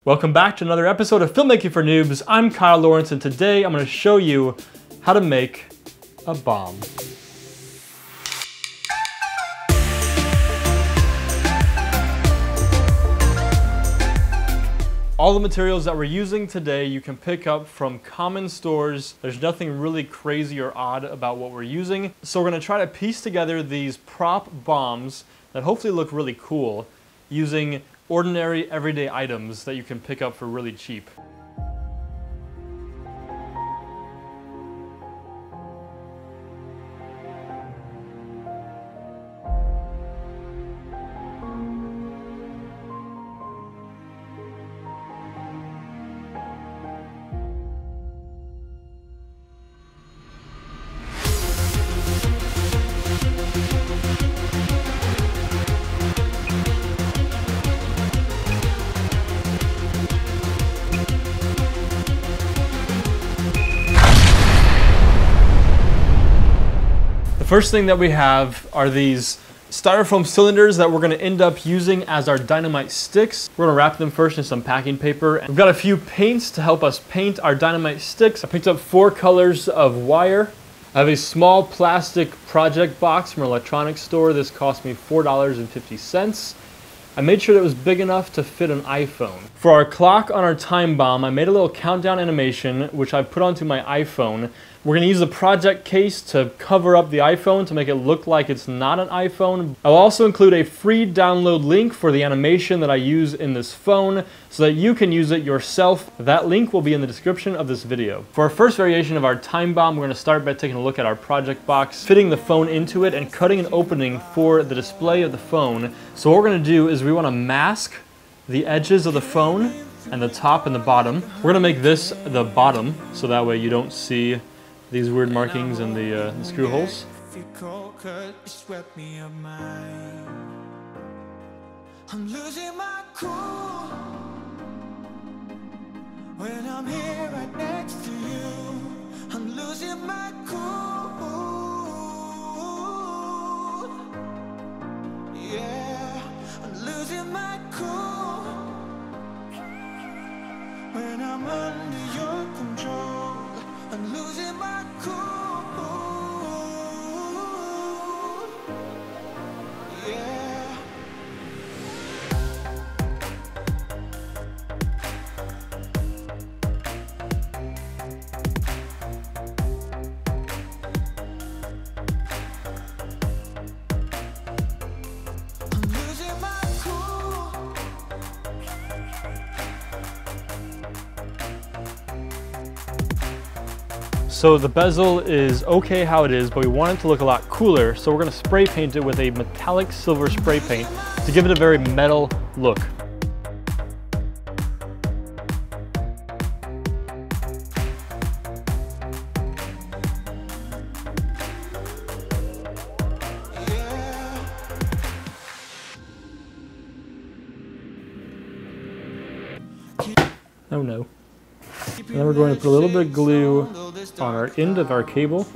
Welcome back to another episode of Filmmaking for Noobs. I'm Kyle Lawrence, and today I'm going to show you how to make a bomb. All the materials that we're using today you can pick up from common stores. There's nothing really crazy or odd about what we're using. So we're going to try to piece together these prop bombs that hopefully look really cool using ordinary everyday items that you can pick up for really cheap. The first thing that we have are these styrofoam cylinders that we're going to end up using as our dynamite sticks. We're going to wrap them first in some packing paper. We've got a few paints to help us paint our dynamite sticks. I picked up 4 colors of wire. I have a small plastic project box from an electronics store. This cost me $4.50. I made sure that it was big enough to fit an iPhone. For our clock on our time bomb, I made a little countdown animation, which I put onto my iPhone. We're going to use a project case to cover up the iPhone to make it look like it's not an iPhone. I'll also include a free download link for the animation that I use in this phone so that you can use it yourself. That link will be in the description of this video. For our first variation of our time bomb, we're going to start by taking a look at our project box, fitting the phone into it, and cutting an opening for the display of the phone. So what we're going to do is we want to mask the edges of the phone and the top and the bottom. We're going to make this the bottom so that way you don't see these weird markings in the screw holes. I'm losing my cool when I'm here right next to you. I'm losing my cool. Yeah, I'm losing my cool when I'm under your control. I'm losing my cool. Yeah. I'm losing my cool. So the bezel is okay how it is, but we want it to look a lot cooler, so we're going to spray paint it with a metallic silver spray paint to give it a very metal look. Oh no. And then we're going to put a little bit of glue on our end of our cable.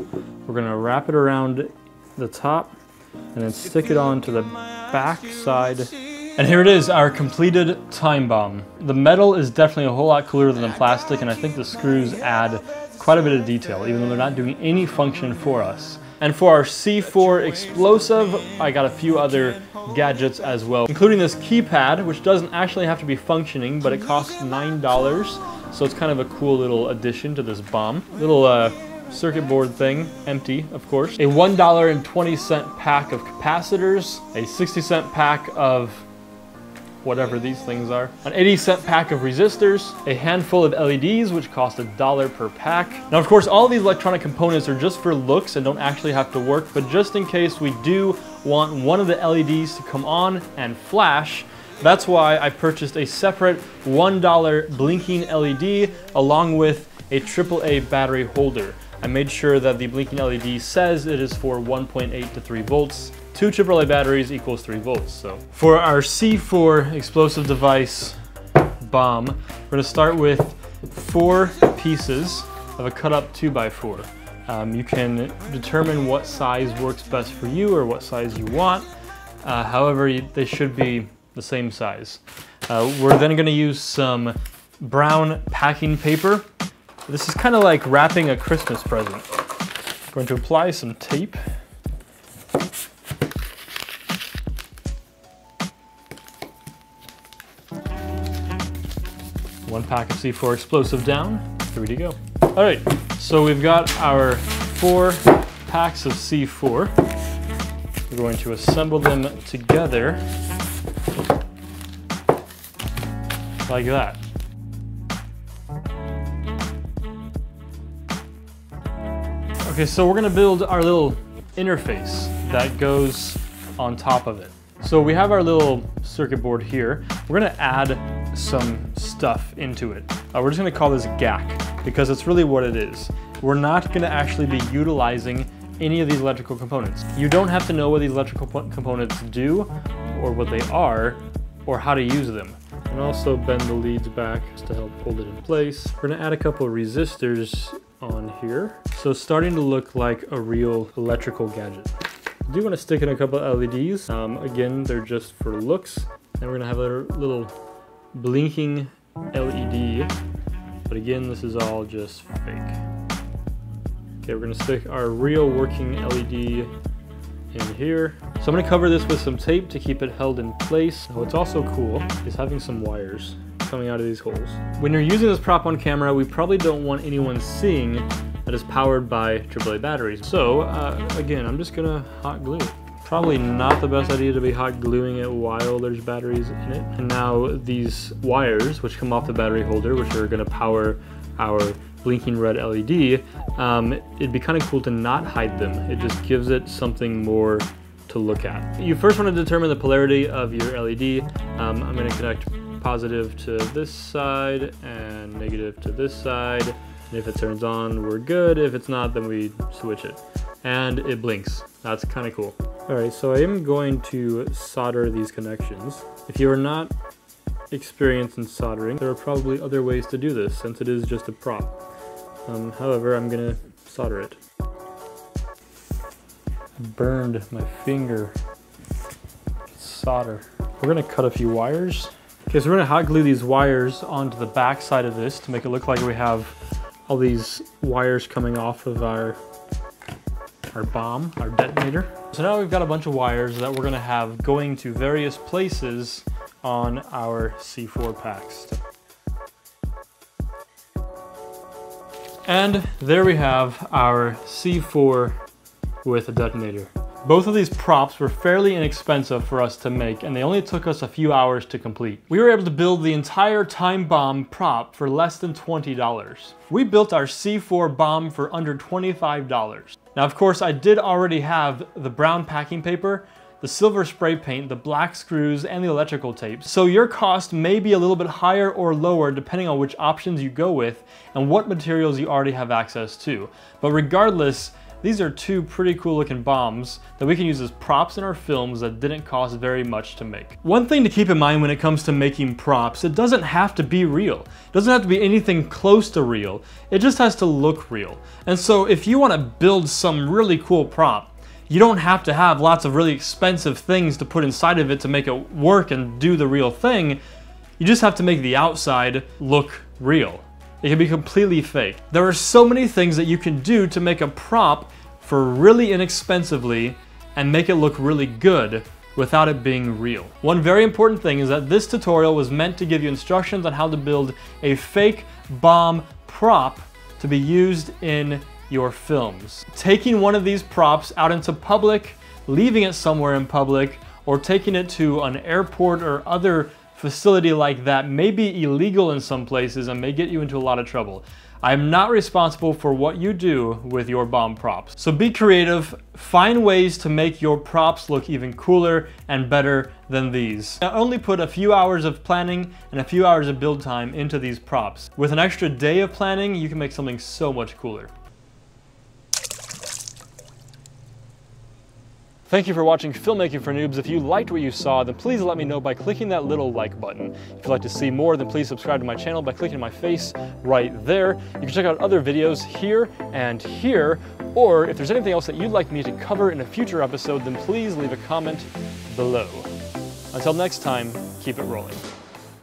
We're going to wrap it around the top and then stick it onto the back side. And here it is, our completed time bomb. The metal is definitely a whole lot cooler than the plastic, and I think the screws add quite a bit of detail, even though they're not doing any function for us. And for our C4 explosive, I got a few other gadgets as well, including this keypad, which doesn't actually have to be functioning, but it costs $9. So it's kind of a cool little addition to this bomb. Little circuit board thing, empty, of course. A $1.20 pack of capacitors, a 60-cent pack of whatever these things are, an 80-cent pack of resistors, a handful of LEDs, which cost $1 per pack. Now, of course, all these electronic components are just for looks and don't actually have to work, but just in case we do want one of the LEDs to come on and flash, that's why I purchased a separate $1 blinking LED along with a AAA battery holder. I made sure that the blinking LED says it is for 1.8 to 3 volts. 2 AAA batteries equals 3 volts. So for our C4 explosive device bomb, we're going to start with 4 pieces of a cut up 2x4. You can determine what size works best for you or what size you want. However, they should be the same size. We're then gonna use some brown packing paper. This is kind of like wrapping a Christmas present. I'm going to apply some tape. One pack of C4 explosive down, ready to go. All right, so we've got our 4 packs of C4. We're going to assemble them together like that. Okay, so we're gonna build our little interface that goes on top of it. So we have our little circuit board here. We're gonna add some stuff into it. We're just gonna call this GAC because it's really what it is. We're not gonna actually be utilizing any of these electrical components. You don't have to know what these electrical components do or what they are or how to use them. And also bend the leads back to help hold it in place. We're gonna add a couple of resistors on here. So it's starting to look like a real electrical gadget. I do want to stick in a couple of LEDs. Again, they're just for looks. And we're gonna have a little blinking LED. But again, this is all just fake. Okay, we're gonna stick our real working LED in here. So I'm gonna cover this with some tape to keep it held in place. What's also cool is having some wires coming out of these holes. When you're using this prop on camera, we probably don't want anyone seeing that it's powered by AAA batteries. So again, I'm just gonna hot glue it. Probably not the best idea to be hot gluing it while there's batteries in it. And now these wires, which come off the battery holder, which are gonna power our blinking red LED, it'd be kind of cool to not hide them. It just gives it something more to look at. You first want to determine the polarity of your LED. I'm going to connect positive to this side and negative to this side. And if it turns on, we're good. If it's not, then we switch it. And it blinks. That's kind of cool. All right, so I am going to solder these connections. If you are not experienced in soldering, there are probably other ways to do this since it is just a prop. However, I'm gonna solder it. I burned my finger. Solder. We're gonna cut a few wires. Okay, so we're gonna hot glue these wires onto the back side of this to make it look like we have all these wires coming off of our bomb, our detonator. So now we've got a bunch of wires that we're gonna have going to various places on our C4 packs. And there we have our C4 with a detonator. Both of these props were fairly inexpensive for us to make, and they only took us a few hours to complete. We were able to build the entire time bomb prop for less than $20. We built our C4 bomb for under $25. Now, of course, I did already have the brown packing paper, the silver spray paint, the black screws, and the electrical tape. So your cost may be a little bit higher or lower depending on which options you go with and what materials you already have access to. But regardless, these are two pretty cool looking bombs that we can use as props in our films that didn't cost very much to make. One thing to keep in mind when it comes to making props, it doesn't have to be real. It doesn't have to be anything close to real. It just has to look real. And so if you want to build some really cool prop, you don't have to have lots of really expensive things to put inside of it to make it work and do the real thing. You just have to make the outside look real. It can be completely fake. There are so many things that you can do to make a prop for really inexpensively and make it look really good without it being real. One very important thing is that this tutorial was meant to give you instructions on how to build a fake bomb prop to be used in your films. Taking one of these props out into public, leaving it somewhere in public, or taking it to an airport or other facility like that may be illegal in some places and may get you into a lot of trouble. I'm not responsible for what you do with your bomb props. So be creative, find ways to make your props look even cooler and better than these. I only put a few hours of planning and a few hours of build time into these props. With an extra day of planning, you can make something so much cooler. Thank you for watching Filmmaking for Noobs. If you liked what you saw, then please let me know by clicking that little like button. If you'd like to see more, then please subscribe to my channel by clicking my face right there. You can check out other videos here and here, or if there's anything else that you'd like me to cover in a future episode, then please leave a comment below. Until next time, keep it rolling.